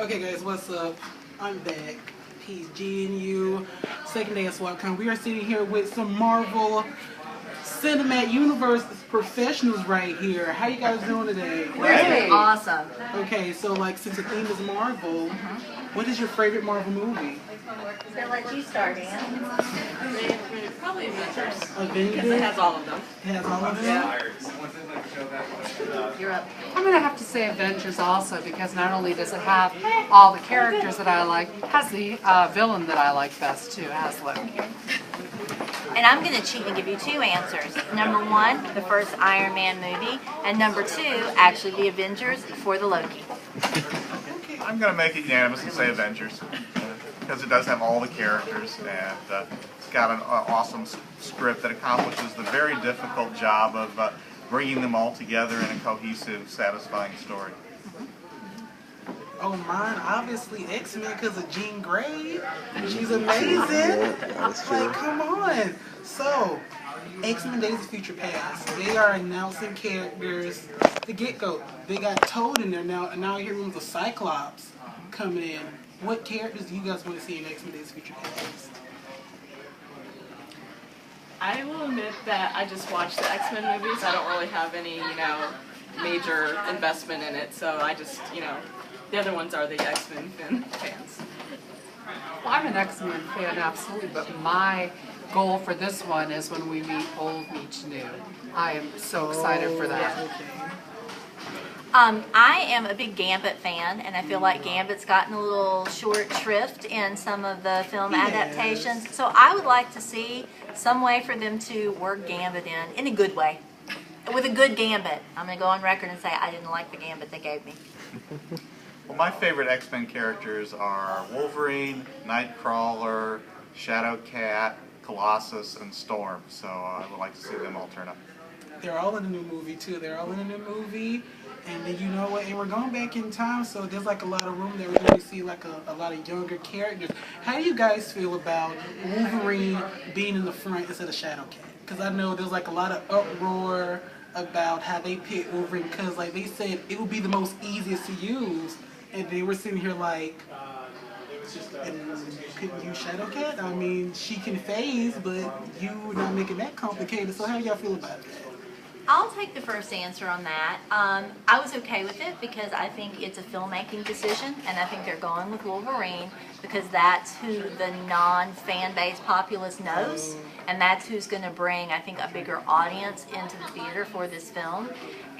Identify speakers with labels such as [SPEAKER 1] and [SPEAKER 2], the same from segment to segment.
[SPEAKER 1] Okay guys, what's up? I'm back. PG and you. Second day of SWATCon. We are sitting here with some Marvel Cinematic Universe professionals right here. How you guys doing today?
[SPEAKER 2] Great. Awesome.
[SPEAKER 1] Okay, so like since the theme is Marvel, what is your favorite Marvel movie?
[SPEAKER 2] So let you start, Ann.
[SPEAKER 3] Probably Avengers.
[SPEAKER 1] Avengers?
[SPEAKER 3] Because it has all of them.
[SPEAKER 1] It has all of them?
[SPEAKER 3] Yeah.
[SPEAKER 2] You're up.
[SPEAKER 4] I'm going to have to say Avengers also, because not only does it have all the characters that I like, it has the villain that I like best too, has Loki.
[SPEAKER 2] And I'm going to cheat and give you two answers. Number one, the first Iron Man movie, and number two, actually the Avengers for the Loki.
[SPEAKER 5] I'm going to make it unanimous and say Avengers, because it does have all the characters, and it's got an awesome script that accomplishes the very difficult job of bringing them all together in a cohesive, satisfying story.
[SPEAKER 1] Oh, mine, obviously X-Men because of Jean Grey. She's amazing. Like, come on. So, X-Men Days of Future Past. They are announcing characters. The get-go. They got Toad in there now. And now I hear rumors of Cyclops coming in. What characters do you guys want to see in X-Men Days of Future Past?
[SPEAKER 3] I will admit that I just watched the X-Men movies. I don't really have any, major investment in it. So I just, the other ones are the X-Men fans.
[SPEAKER 4] Well, I'm an X-Men fan, absolutely, but my goal for this one is when we meet old meets new. I am so excited for that.
[SPEAKER 2] I am a big Gambit fan, and I feel like Gambit's gotten a little short shrift in some of the film adaptations. So I would like to see some way for them to work Gambit in a good way. With a good Gambit. I'm going to go on record and say I didn't like the Gambit they gave me.
[SPEAKER 5] Well, my favorite X-Men characters are Wolverine, Nightcrawler, Shadowcat, Colossus, and Storm. So I would like to see them all turn up.
[SPEAKER 1] They're all in the new movie, too. They're all in the new movie. And then, you know what, and we're going back in time, so there's like a lot of room there. We're going to see like a lot of younger characters. How do you guys feel about Wolverine being in the front instead of Shadowcat? Because I know there's like a lot of uproar about how they picked Wolverine, because like they said it would be the most easiest to use. And they were sitting here like, and couldn't use Shadowcat? I mean, she can phase, but you're not making that complicated. So how do y'all feel about that?
[SPEAKER 2] I'll take the first answer on that. I was okay with it because I think it's a filmmaking decision, and I think they're going with Wolverine because that's who the non-fan base populace knows, and that's who's going to bring, I think, a bigger audience into the theater for this film.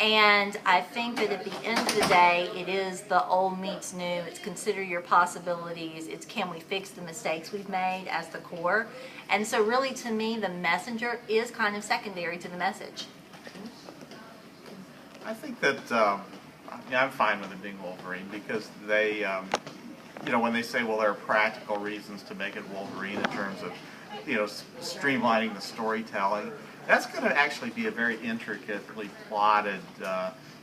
[SPEAKER 2] And I think that at the end of the day, it is the old meets new. It's consider your possibilities. It's can we fix the mistakes we've made as the core. And so really, to me, the messenger is kind of secondary to the message.
[SPEAKER 5] I think that I'm fine with it being Wolverine because they, when they say, well, there are practical reasons to make it Wolverine in terms of, streamlining the storytelling, that's going to actually be a very intricately plotted,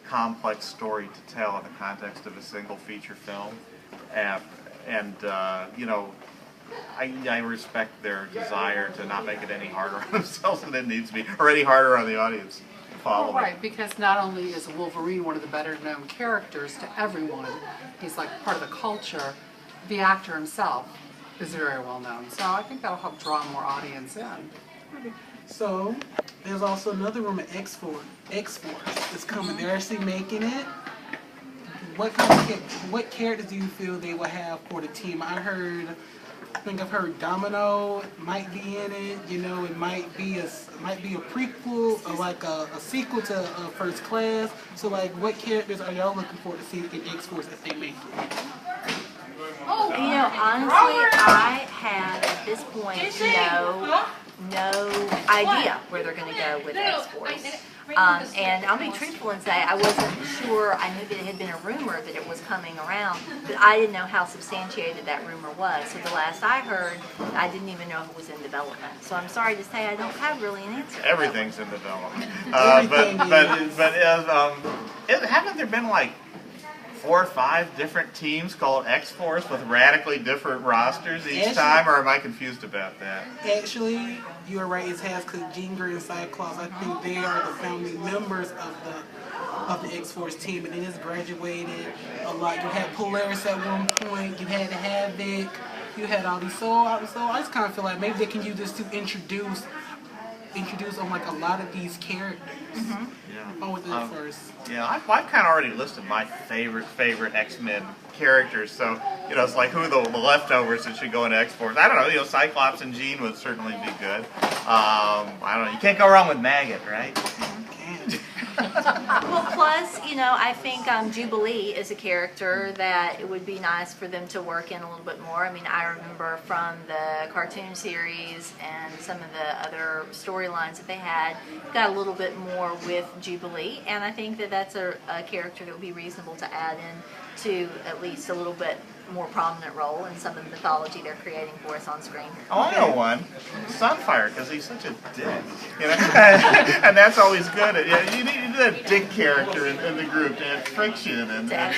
[SPEAKER 5] complex story to tell in the context of a single feature film. I respect their desire to not make it any harder on themselves than it needs to be, or any harder on the audience.
[SPEAKER 4] Right, because not only is Wolverine one of the better known characters to everyone, he's like part of the culture, the actor himself is very well known. So I think that'll help draw more audience in.
[SPEAKER 1] So, there's also another rumor, X-Force is coming. They're actually making it. What characters do you feel they will have for the team? I think I've heard Domino might be in it. It might be a prequel or like a sequel to First Class. So like, what characters are y'all looking forward to see in X-Force if they make it?
[SPEAKER 2] Honestly, I have at this point no idea where they're going to go with X-Force. And I'll be truthful and say I wasn't sure. I knew that it had been a rumor that it was coming around, but I didn't know how substantiated that rumor was. So the last I heard, I didn't even know it was in development. So I'm sorry to say I don't have really an answer.
[SPEAKER 5] Everything's in development. Haven't there been like 4 or 5 different teams called X-Force with radically different rosters each time, or am I confused about that?
[SPEAKER 1] Actually, you are right. It has because Jean Grey and Cyclops, I think they are the founding members of of the X-Force team, and they just graduated a lot. You had Polaris at one point, you had Havoc, you had all these. So I just kind of feel like maybe they can use this to introduce on like a lot of these characters.
[SPEAKER 5] Yeah.
[SPEAKER 1] On with it first.
[SPEAKER 5] Yeah, I've kind of already listed my favorite X-Men characters. So it's like who are the leftovers that should go into X-Force? I don't know. Cyclops and Jean would certainly be good. I don't know. You can't go wrong with Maggot, right?
[SPEAKER 2] Well, plus, I think Jubilee is a character that it would be nice for them to work in a little bit more. I mean, I remember from the cartoon series and some of the other storylines that they had, got a little bit more with Jubilee, and I think that that's a character that would be reasonable to add in to at least a little bit more prominent role in some of the mythology they're creating for us on screen.
[SPEAKER 5] Oh, I know one. Sunfire, because he's such a dick. And that's always good. You need a dick character in the group to add friction.
[SPEAKER 1] Okay,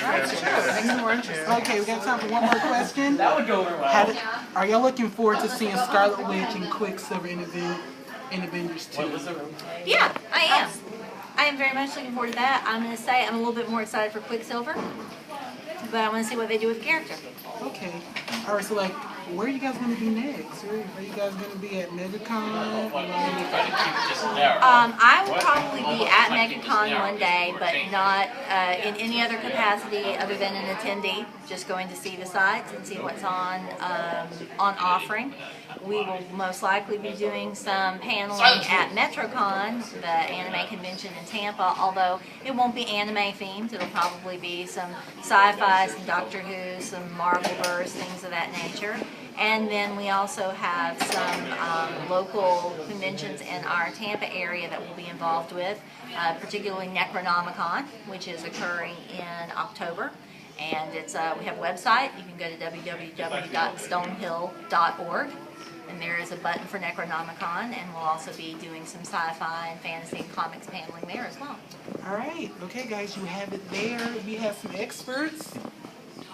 [SPEAKER 1] we got time for one more question.
[SPEAKER 6] That would go over well.
[SPEAKER 1] Are y'all looking forward to seeing Scarlet Witch and Quicksilver in Avengers 2?
[SPEAKER 2] Yeah, I am. I am very much looking forward to that. I'm going to say I'm a little bit more excited for Quicksilver, but I want to see what they do with the character.
[SPEAKER 1] Okay. All right. So, like, where are you guys going to be next? Are you guys going to be at MegaCon?
[SPEAKER 2] I will probably be at MegaCon one day, but not in any other capacity other than an attendee. Just going to see the sites and see what's on offering. We will most likely be doing some paneling at MetroCon, the anime convention in Tampa, although it won't be anime themed. It'll probably be some sci-fi, some Doctor Who, some Marvelverse, things of that nature. And then we also have some local conventions in our Tampa area that we'll be involved with, particularly Necronomicon, which is occurring in October. And we have a website. You can go to www.stonehill.org. And there is a button for Necronomicon, and we'll also be doing some sci-fi and fantasy and comics paneling there as well.
[SPEAKER 1] All right. Okay, guys, you have it there. We have some experts.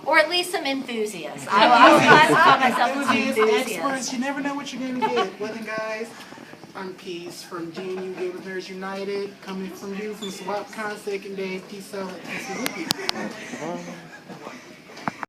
[SPEAKER 2] Or at least some enthusiasts. I will classify myself as an
[SPEAKER 1] Experts.
[SPEAKER 2] enthusiast.
[SPEAKER 1] You never know what you're going to get. Well, then, guys, I'm Peace from GNU Gamers United, coming from you from SWAPCon 2nd Day. Peace out. Peace with you.